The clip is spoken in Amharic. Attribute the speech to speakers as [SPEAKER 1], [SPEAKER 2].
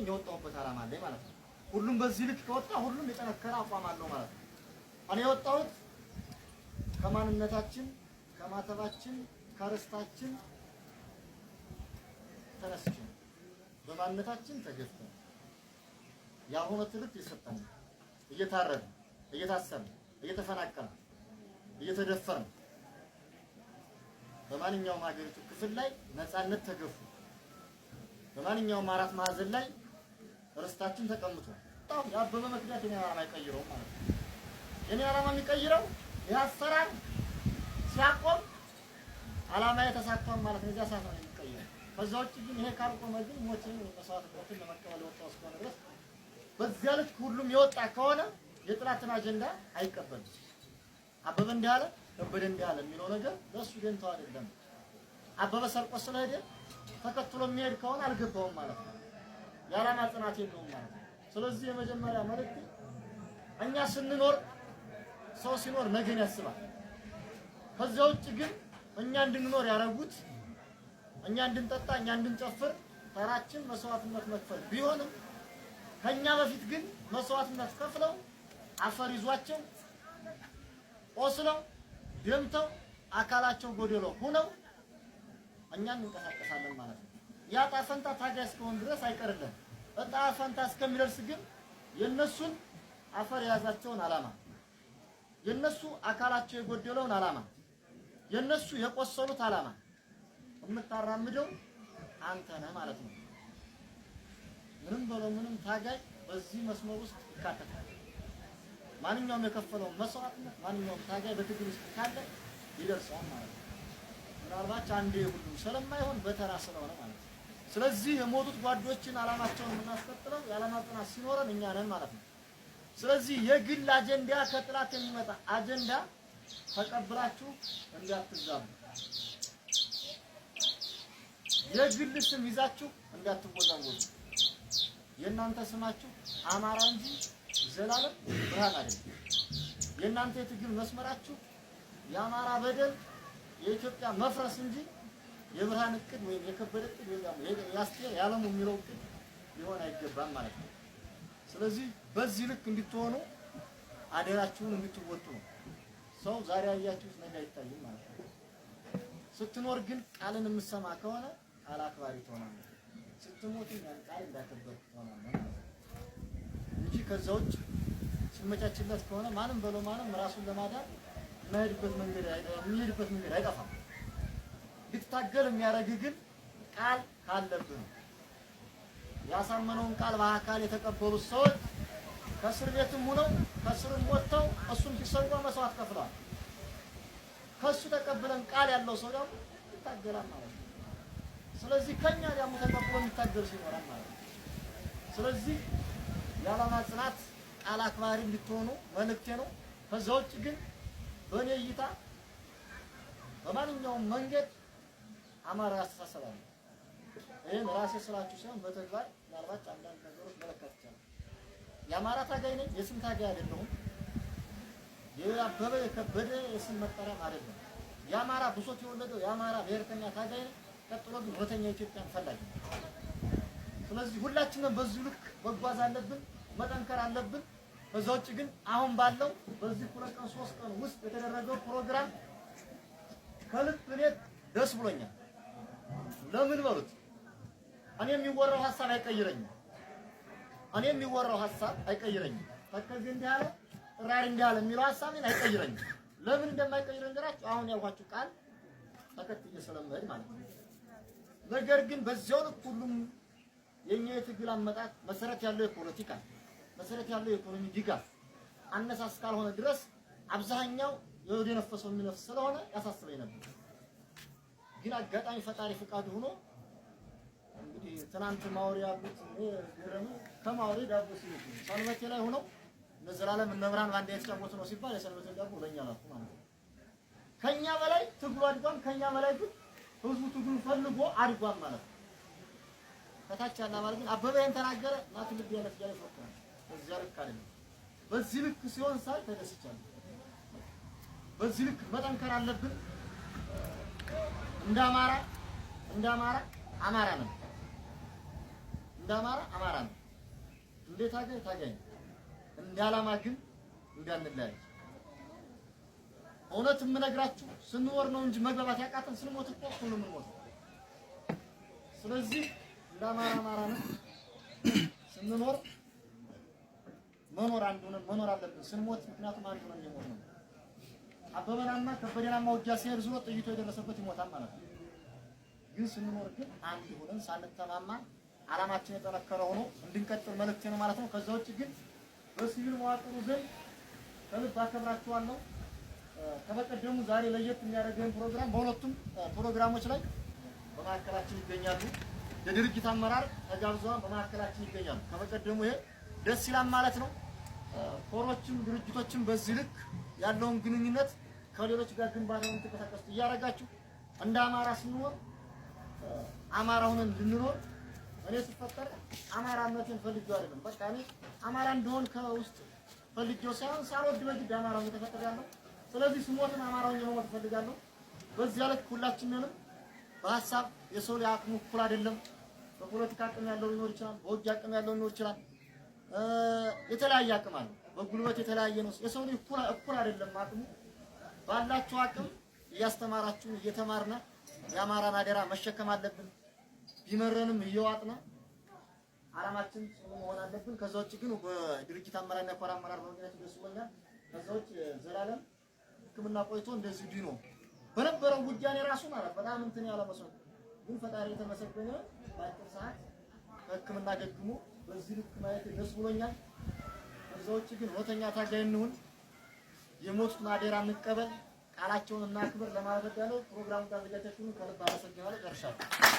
[SPEAKER 1] የወጣሁበት ዓላማ አለኝ ማለት ነው። ሁሉም በዚህ ልክ ከወጣ ሁሉም የጠነከረ አቋም አለው ማለት ነው። እኔ የወጣሁት ከማንነታችን፣ ከማተባችን፣ ከርስታችን ተነስቼ በማንነታችን ተገፍተን ያልሆነ ትርክት የሰጠን እየታረድን፣ እየታሰርን፣ እየተፈናቀልን፣ እየተደፈርን በማንኛውም ሀገሪቱ ክፍል ላይ ነፃነት ተገፉ። በማንኛውም አራት ማዕዘን ላይ ርስታችን ተቀምጦ የአበበ ምክንያት የኔ ዓላማ አይቀይረውም ማለት ነው። የኔ ዓላማ የሚቀይረው ይህ አሰራር ሲያቆም ዓላማ የተሳካም ማለት ነው። እዚያ ሰዓት ነው የሚቀይረው። ከዛ ውጭ ግን ይሄ ካልቆመ ግን ሞትን መስዋዕትነትን ለመቀበል የወጣው እስከሆነ ድረስ በዚያ ልክ ሁሉም የወጣ ከሆነ የጥላትን አጀንዳ አይቀበልም። አበበ እንዲህ አለ፣ ከበደ እንዲህ አለ የሚለው ነገር ለሱ ደንታው አይደለም። አበበ ሰርቆ ስለሄደ ተከትሎ የሚሄድ ከሆነ አልገባውም ማለት ነው። የዓላማ ጽናት የለውም ማለት ነው። ስለዚህ የመጀመሪያ መልእክት እኛ ስንኖር ሰው ሲኖር ነገን ያስባል። ከዚያ ውጭ ግን እኛ እንድንኖር ያደረጉት እኛ እንድንጠጣ እኛ እንድንጨፍር ተራችን መስዋዕትነት መክፈል ቢሆንም ከኛ በፊት ግን መስዋዕትነት ከፍለው አፈር ይዟቸው ቆስለው ደምተው አካላቸው ጎደሎ ሆነው እኛ እንንቀሳቀሳለን ማለት ነው። ያ ዕጣ ፈንታ ታጋይ እስከሆን ድረስ አይቀርልን። ዕጣ ፈንታ እስከሚደርስ ግን የነሱን አፈር የያዛቸውን ዓላማ የነሱ አካላቸው የጎደለውን ዓላማ የነሱ የቆሰሉት ዓላማ የምታራምደው አንተ ነህ ማለት ነው። ምንም በለው ምንም ታጋይ በዚህ መስመር ውስጥ ይካተታል። ማንኛውም የከፈለው መስዋዕትነት ማንኛውም ታጋይ በትግል ውስጥ ካለ ይደርሳል ማለት ነው። ምናልባት አንዴ ሁሉም ስለማይሆን በተራ ስለሆነ ማለት ነው። ስለዚህ የሞቱት ጓዶችን ዓላማቸውን የምናስቀጥለው የዓላማ ጽናት ሲኖረን እኛ ነን ማለት ነው። ስለዚህ የግል አጀንዳ ከጥላት የሚመጣ አጀንዳ ተቀብላችሁ እንዳትዛቡ፣ የግል ስም ይዛችሁ እንዳትወዛወዙ። የእናንተ ስማችሁ አማራ እንጂ ዘላለም ብርሃን አይደለም። የእናንተ የትግል መስመራችሁ የአማራ በደል የኢትዮጵያ መፍረስ እንጂ የብርሃን እቅድ ወይም የከበደ እቅድ ወይ ያስቴር ያለሙ የሚለው እቅድ ሊሆን አይገባም ማለት ነው። ስለዚህ በዚህ ልክ እንድትሆኑ አደራችሁን እንድትወጡ ነው። ሰው ዛሬ ያያችሁት ነገ አይታይም ማለት ነው። ስትኖር ግን ቃልን የምትሰማ ከሆነ ቃል አክባሪ ትሆናለህ። ስትሞት ያን ቃል እንዳከበርክ ትሆናለህ ማለት ነው እንጂ ከዛ ውጭ ሲመቻችለት ከሆነ ማንም በለው ማንም ራሱን ለማዳን የሚሄድበት መንገድ አይጠፋም። ልትታገል የሚያደርግ ግን ቃል ካለብህ ነው። ያሳመነውን ቃል በአካል የተቀበሉት ሰዎች ከእስር ቤትም ሆነው ከእስርም ወጥተው እሱን ሲሰዋ መስዋዕት ከፍለዋል። ከእሱ ተቀብለን ቃል ያለው ሰው ደግሞ ይታገላል ማለት ነው። ስለዚህ ከኛ ደግሞ ተቀብሎ የሚታገል ሲኖራል ማለት ነው። ስለዚህ የዓላማ ጽናት ቃል አክባሪ እንድትሆኑ መልእክቴ ነው። ከዛ ውጭ ግን በእኔ እይታ በማንኛውም መንገድ አማራ ያስተሳሰባል። ይሄን ራሴ ስላችሁ ሳይሆን በተግባር ምናልባት አንዳንድ ነገሮች መለካት ይቻላል። የአማራ ታጋይ ነኝ፣ የስም ታጋይ አይደለሁም። የአበበ የከበደ የስም መጠሪያም አይደለም። የአማራ ብሶት የወለደው የአማራ ብሔርተኛ ታጋይ ነኝ። ቀጥሎ ግን እውነተኛ ኢትዮጵያን ፈላጊ ነኝ። ስለዚህ ሁላችንም በዚህ ልክ መጓዝ አለብን፣ መጠንከር አለብን። ከዛ ውጭ ግን አሁን ባለው በዚህ 2 ቀን 3 ቀን ውስጥ የተደረገው ፕሮግራም ከልብ እኔ ደስ ብሎኛል። ለምን በሉት እኔ የሚወራው ሐሳብ አይቀይረኝም። ተከዜ እንዲህ አለ ራሪ እንዲህ አለ የሚለው ሐሳቤን አይቀይረኝም። ለምን እንደማይቀይረኝ ገራችሁ አሁን ያልኳችሁ ቃል ተከትዬ ስለምሄድ ማለት ነው። ነገር ግን በዚያው ልክ ሁሉም የኛ የትግል አመጣጥ መሰረት ያለው የፖለቲካ መሰረት ያለው የኢኮኖሚ ድጋፍ አነሳስ ካልሆነ ድረስ አብዛኛው የወደ ነፈሰው የሚነፍስ ስለሆነ ያሳስበኝ ነበር። ግን አጋጣሚ ፈጣሪ ፍቃድ ሆኖ እንግዲህ ትናንት ማውሪ ያሉት ገረሙ ከማውሪ ዳቦ ሲሉት ሰንበቴ ላይ ሆነው ለዘላለም እነብራን ባንዴ የተጫወቱ ነው ሲባል የሰንበቴ ዳቦ ለኛ ላኩ ማለት ነው። ከኛ በላይ ትግሉ አድጓም፣ ከኛ በላይ ግን ህዝቡ ትግሉ ፈልጎ አድጓም ማለት ነው። ከታች ያለ ማለት ግን አበበ ይሄን ተናገረ ናት ልብ ያለፍ ያለ ፈቀረ በዚያ ልክ አይደለም። በዚህ ልክ ሲሆን ሳይ ተደስቻለሁ። በዚህ ልክ መጠንከር አለብን። እንደ አማራ አማራ ነን። እንደ አማራ ነው። እንዴት ታጋይ እንደ ዓላማ ግን እንዳንለያይ። እውነት የምነግራችሁ ስንኖር ነው እንጂ መግባባት ያቃተን ስንሞት እኮ ሁሉም ሞት። ስለዚህ እንደ አማራ ነው ስንኖር መኖር አንዱ ነው መኖር አለብን። ስንሞት ምክንያቱም አንዱ ነው የሚሞት ነው። አበበናማ ከበደናማ ውጊያ ሲሄድ ዝሮ ጥይቶ የደረሰበት ይሞታል ማለት ነው። ግን ስንኖር ግን አንድ ሆነን ሳንተማማ ዓላማችን የጠነከረ ሆኖ እንድንቀጥል መልእክቴ ነው ማለት ነው። ከዛ ውጭ ግን በሲቪል መዋቅሩ ዘንድ ከልብ አከብራችኋለሁ። ከበቀደሙ ዛሬ ለየት የሚያደርገን ፕሮግራም በሁለቱም ፕሮግራሞች ላይ በማዕከላችን ይገኛሉ። የድርጅት አመራር ተጋብዘዋል፣ በማዕከላችን ይገኛሉ። ከበቀደሙ ይሄ ደስ ይላል ማለት ነው። ኮሮችም ድርጅቶችም በዚህ ልክ ያለውን ግንኙነት ከሌሎች ጋር ግንባታውን ተከታተሉ እያደረጋችሁ እንደ አማራ ስንኖር አማራ ሆነን እንድንኖር እኔ ስፈጠር አማራነትን ፈልጌው አይደለም። በቃ እኔ አማራ እንደሆን ከውስጥ ፈልጌው ሳይሆን ሳልወድ በግድ አማራ ሆኜ ተፈጥሬያለሁ። ስለዚህ ስሞትን አማራ ሆኜ መሞት እፈልጋለሁ። በዚያ ልክ ሁላችንንም በሀሳብ የሰው ላይ አቅሙ እኩል አይደለም። በፖለቲካ አቅም ያለው ሊኖር ይችላል፣ በውጊያ አቅም ያለው ሊኖር ይችላል። የተለያየ አቅም አለ። በጉልበት የተለያየ ነው። የሰው ልጅ እኩል አይደለም አቅሙ። ባላችሁ አቅም እያስተማራችሁ እየተማርነ የአማራን አደራ መሸከም አለብን። ቢመረንም እየዋጥነ ዓላማችን ጽኑ መሆን አለብን። ከዛ ውጭ ግን በድርጅት አመራርና ኮር አመራር በመገኘት ደስ ብሎኛል። ከዛ ውጭ ዘላለም ሕክምና ቆይቶ እንደዚህ ዲኖ በነበረው ጉዳይ ራሱ ማለት በጣም እንትን ያለ መስሎ ግን ፈጣሪ የተመሰገነ በአጭር ሰዓት ሕክምና ደግሞ በዚህ ልክ ማየት ደስ ብሎኛል። ከዛ ውጭ ግን ወተኛ ታጋይ እንሁን፣ የሞቱን አደራ እንቀበል፣ ቃላቸውን እናክብር ለማለት ያለው ፕሮግራሙ ጋር ዘጋጅታችሁ ከልብ አመሰግናለሁ። ጨርሻለሁ።